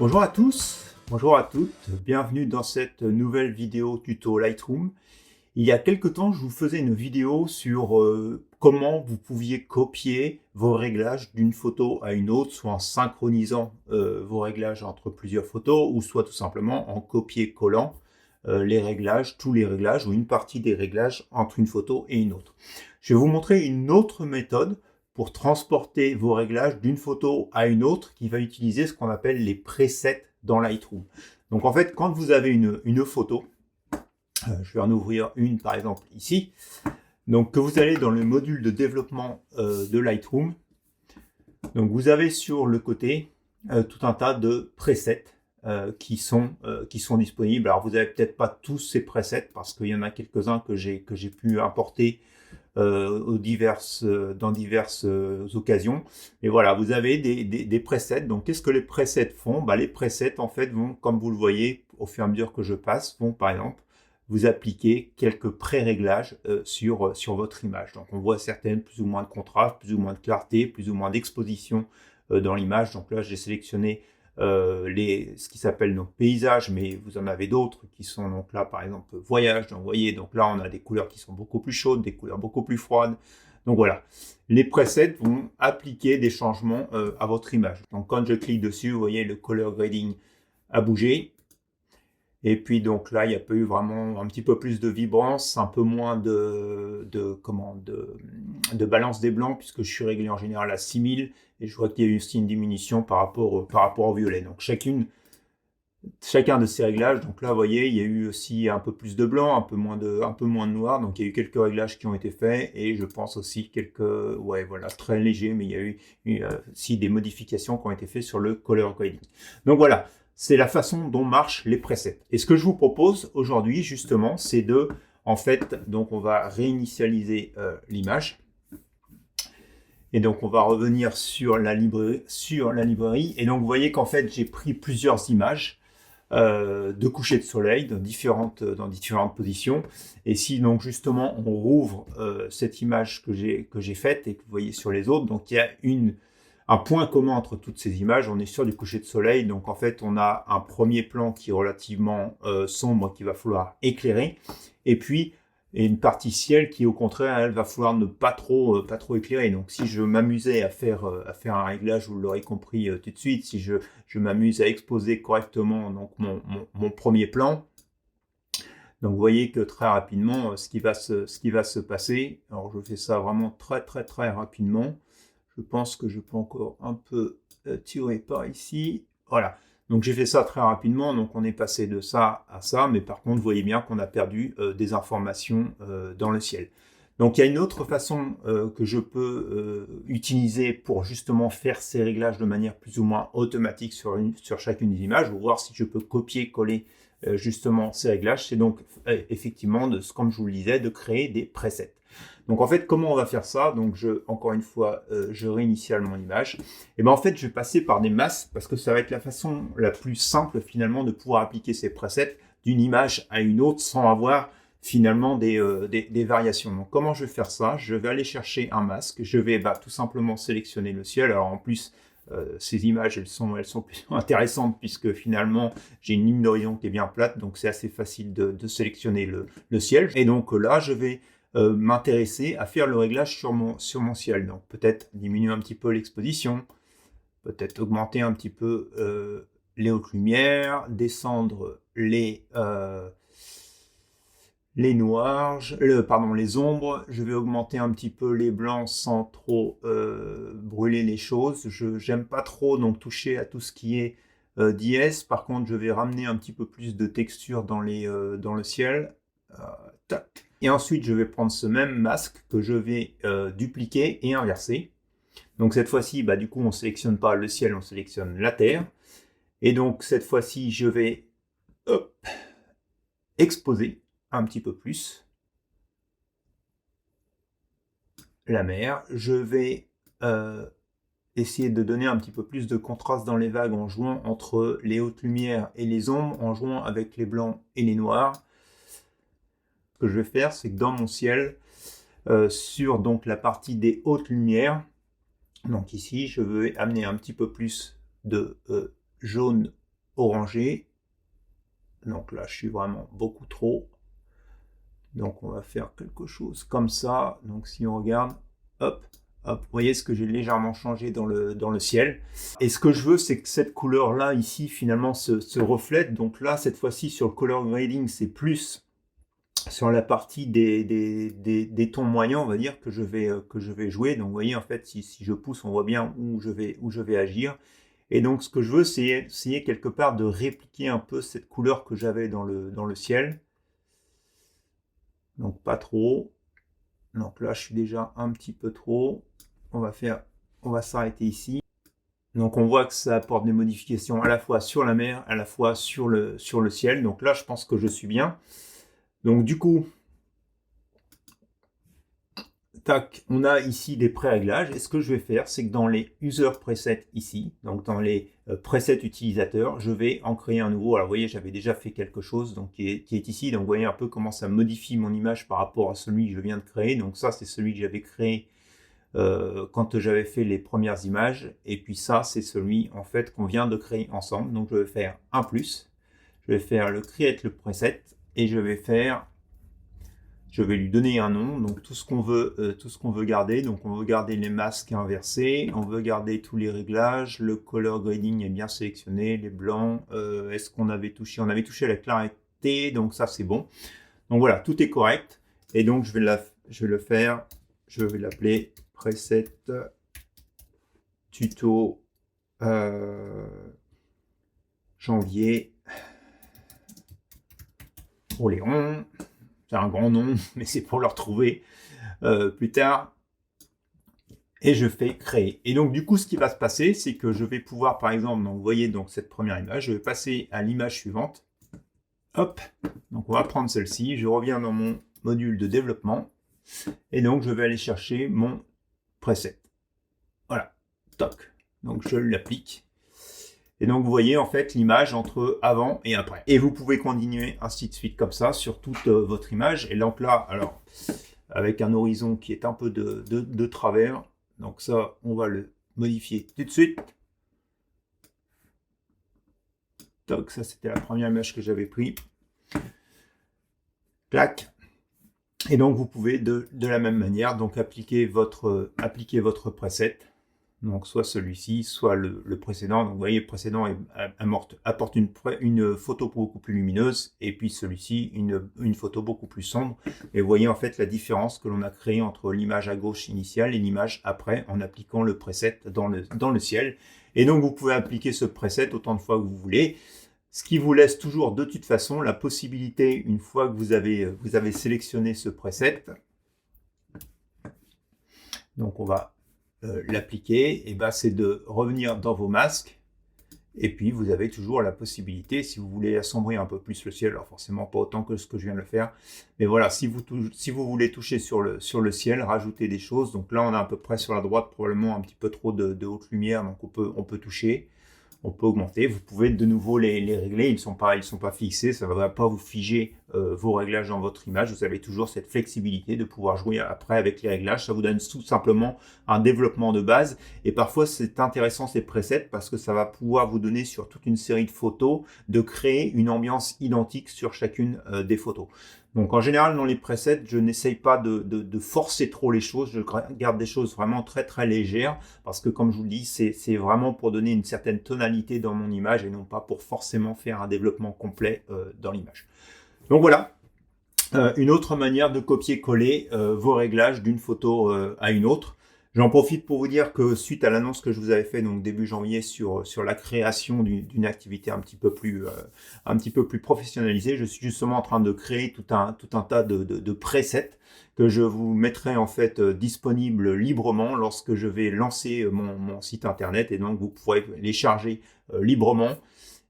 Bonjour à tous, bonjour à toutes, bienvenue dans cette nouvelle vidéo tuto Lightroom. Il y a quelque temps, je vous faisais une vidéo sur comment vous pouviez copier vos réglages d'une photo à une autre, soit en synchronisant vos réglages entre plusieurs photos, ou soit tout simplement en copier-collant les réglages, tous les réglages, ou une partie des réglages entre une photo et une autre. Je vais vous montrer une autre méthode pour transporter vos réglages d'une photo à une autre qui va utiliser ce qu'on appelle les presets dans Lightroom. Donc en fait, quand vous avez une photo, je vais en ouvrir une par exemple ici, donc que vous allez dans le module de développement de Lightroom, donc vous avez sur le côté tout un tas de presets qui sont disponibles. Alors vous n'avez peut-être pas tous ces presets parce qu'il y en a quelques-uns que j'ai pu importer dans diverses occasions. Mais voilà, vous avez des presets. Donc, qu'est-ce que les presets font? Les presets, en fait, vont, comme vous le voyez, au fur et à mesure que je passe, vont, par exemple, vous appliquer quelques pré-réglages sur votre image. Donc, on voit certaines plus ou moins de contraste, plus ou moins de clarté, plus ou moins d'exposition dans l'image. Donc là, j'ai sélectionné ce qui s'appelle donc paysage, mais vous en avez d'autres qui sont donc là par exemple voyage. Donc vous voyez, donc là on a des couleurs qui sont beaucoup plus chaudes, des couleurs beaucoup plus froides. Donc voilà, les presets vont appliquer des changements à votre image. Donc quand je clique dessus, vous voyez le color grading a bougé. Et puis donc là, il y a eu vraiment un petit peu plus de vibrance, un peu moins de balance des blancs, puisque je suis réglé en général à 6000, et je vois qu'il y a eu aussi une diminution par rapport au violet. Donc chacun de ces réglages, donc là vous voyez, il y a eu aussi un peu plus de blanc, un peu moins de noir, donc il y a eu quelques réglages qui ont été faits, et je pense aussi quelques, ouais voilà, très légers, mais il y a eu aussi des modifications qui ont été faites sur le color grading. Donc voilà, c'est la façon dont marchent les presets. Et ce que je vous propose aujourd'hui, justement, c'est en fait, donc on va réinitialiser l'image. Et donc on va revenir sur la librairie. Et donc vous voyez qu'en fait, j'ai pris plusieurs images de coucher de soleil dans différentes positions. Et si donc justement on rouvre cette image que j'ai faite et que vous voyez sur les autres, donc il y a un point commun entre toutes ces images. On est sur du coucher de soleil, donc en fait on a un premier plan qui est relativement sombre, qu'il va falloir éclairer, et puis une partie ciel qui au contraire elle va falloir ne pas trop éclairer. Donc si je m'amusais à faire un réglage, vous l'aurez compris tout de suite, si je m'amuse à exposer correctement donc mon premier plan, donc vous voyez que très rapidement ce qui va se passer, alors je fais ça vraiment très rapidement. Je pense que je peux encore un peu tirer par ici. Voilà. Donc j'ai fait ça très rapidement. Donc on est passé de ça à ça. Mais par contre, vous voyez bien qu'on a perdu des informations dans le ciel. Donc il y a une autre façon que je peux utiliser pour justement faire ces réglages de manière plus ou moins automatique sur chacune des images, ou voir si je peux copier-coller justement ces réglages. C'est donc effectivement, comme je vous le disais, de créer des presets. Donc en fait, comment on va faire ça? Donc encore une fois, je réinitiale mon image. Et bien en fait, je vais passer par des masques parce que ça va être la façon la plus simple finalement de pouvoir appliquer ces presets d'une image à une autre sans avoir finalement des variations. Donc comment je vais faire ça? Je vais aller chercher un masque. Je vais tout simplement sélectionner le ciel. Alors en plus, ces images, elles sont plutôt intéressantes puisque finalement, j'ai une ligne d'horizon qui est bien plate. Donc c'est assez facile de sélectionner le ciel. Et donc là, je vais m'intéresser à faire le réglage sur mon ciel. Donc peut-être diminuer un petit peu l'exposition, peut-être augmenter un petit peu les hautes lumières, descendre les noirs, les ombres. Je vais augmenter un petit peu les blancs sans trop brûler les choses. J'aime pas trop donc toucher à tout ce qui est dièse. Par contre, je vais ramener un petit peu plus de texture dans le ciel. Tac. Et ensuite, je vais prendre ce même masque que je vais dupliquer et inverser. Donc cette fois-ci, du coup, on ne sélectionne pas le ciel, on sélectionne la Terre. Et donc cette fois-ci, je vais exposer un petit peu plus la mer. Je vais essayer de donner un petit peu plus de contraste dans les vagues en jouant entre les hautes lumières et les ombres, en jouant avec les blancs et les noirs. Ce que je vais faire, c'est que dans mon ciel, sur donc la partie des hautes lumières, donc ici, je vais amener un petit peu plus de jaune orangé. Donc là, je suis vraiment beaucoup trop. Donc on va faire quelque chose comme ça. Donc si on regarde, hop, hop, vous voyez ce que j'ai légèrement changé dans le ciel. Et ce que je veux, c'est que cette couleur-là, ici, finalement, se reflète. Donc là, cette fois-ci, sur le color grading, c'est plus sur la partie des tons moyens, on va dire, que je vais jouer. Donc vous voyez, en fait, si je pousse, on voit bien où je vais agir. Et donc ce que je veux, c'est essayer quelque part de répliquer un peu cette couleur que j'avais dans le ciel. Donc pas trop. Donc là, je suis déjà un petit peu trop. On va s'arrêter ici. Donc on voit que ça apporte des modifications à la fois sur la mer, à la fois sur le ciel. Donc là, je pense que je suis bien. Donc du coup, tac, on a ici des pré-réglages. Et ce que je vais faire, c'est que dans les user presets ici, donc dans les presets utilisateurs, je vais en créer un nouveau. Alors vous voyez, j'avais déjà fait quelque chose donc, qui est ici. Donc vous voyez un peu comment ça modifie mon image par rapport à celui que je viens de créer. Donc ça, c'est celui que j'avais créé quand j'avais fait les premières images. Et puis ça, c'est celui en fait qu'on vient de créer ensemble. Donc je vais faire un plus. Je vais faire le create le preset et je vais lui donner un nom, donc tout ce qu'on veut garder. Donc on veut garder les masques inversés, on veut garder tous les réglages, le color grading est bien sélectionné, les blancs, est-ce qu'on avait touché? On avait touché la clarté, donc ça c'est bon. Donc voilà, tout est correct. Et donc je vais l'appeler preset tuto janvier pour Léon. C'est un grand nom, mais c'est pour le retrouver plus tard. Et je fais créer. Et donc du coup, ce qui va se passer, c'est que je vais pouvoir, par exemple, donc vous voyez donc cette première image, je vais passer à l'image suivante. Hop, donc on va prendre celle-ci, je reviens dans mon module de développement, et donc je vais aller chercher mon preset. Voilà, toc. Donc je l'applique. Et donc vous voyez en fait l'image entre avant et après. Et vous pouvez continuer ainsi de suite comme ça sur toute votre image. Et donc là, alors, avec un horizon qui est un peu de travers. Donc ça, on va le modifier tout de suite. Toc, ça c'était la première image que j'avais prise. Clac. Et donc vous pouvez de la même manière donc appliquer votre preset. Donc soit celui-ci, soit le précédent. Donc vous voyez, le précédent apporte une photo beaucoup plus lumineuse, et puis celui-ci une photo beaucoup plus sombre. Et vous voyez en fait la différence que l'on a créée entre l'image à gauche initiale et l'image après, en appliquant le preset dans le ciel. Et donc vous pouvez appliquer ce preset autant de fois que vous voulez, ce qui vous laisse toujours de toute façon la possibilité, une fois que vous avez sélectionné ce preset, donc on va l'appliquer, et ben c'est de revenir dans vos masques, et puis vous avez toujours la possibilité, si vous voulez assombrir un peu plus le ciel, alors forcément pas autant que ce que je viens de le faire, mais voilà, si vous voulez toucher sur le ciel, rajouter des choses. Donc là on a à peu près sur la droite probablement un petit peu trop de haute lumière, donc on peut toucher, on peut augmenter. Vous pouvez de nouveau les régler, ils sont pas fixés, ça ne va pas vous figer vos réglages dans votre image. Vous avez toujours cette flexibilité de pouvoir jouer après avec les réglages. Ça vous donne tout simplement un développement de base, et parfois c'est intéressant ces presets parce que ça va pouvoir vous donner sur toute une série de photos de créer une ambiance identique sur chacune des photos. Donc en général dans les presets, je n'essaye pas de forcer trop les choses, je garde des choses vraiment très très légères, parce que comme je vous le dis, c'est vraiment pour donner une certaine tonalité dans mon image et non pas pour forcément faire un développement complet dans l'image. Donc voilà, une autre manière de copier-coller vos réglages d'une photo à une autre. J'en profite pour vous dire que suite à l'annonce que je vous avais fait donc début janvier sur la création d'une activité un petit peu plus professionnalisée, je suis justement en train de créer tout un tas de presets que je vous mettrai en fait disponibles librement lorsque je vais lancer mon site internet, et donc vous pourrez les charger librement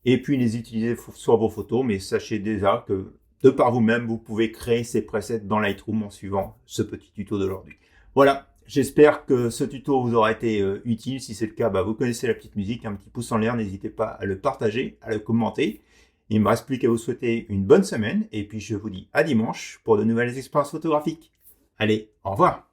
et puis les utiliser sur vos photos. Mais sachez déjà que de par vous-même, vous pouvez créer ces presets dans Lightroom en suivant ce petit tuto d'aujourd'hui. Voilà, j'espère que ce tuto vous aura été utile. Si c'est le cas, vous connaissez la petite musique, un petit pouce en l'air, n'hésitez pas à le partager, à le commenter. Il ne me reste plus qu'à vous souhaiter une bonne semaine, et puis je vous dis à dimanche pour de nouvelles expériences photographiques. Allez, au revoir!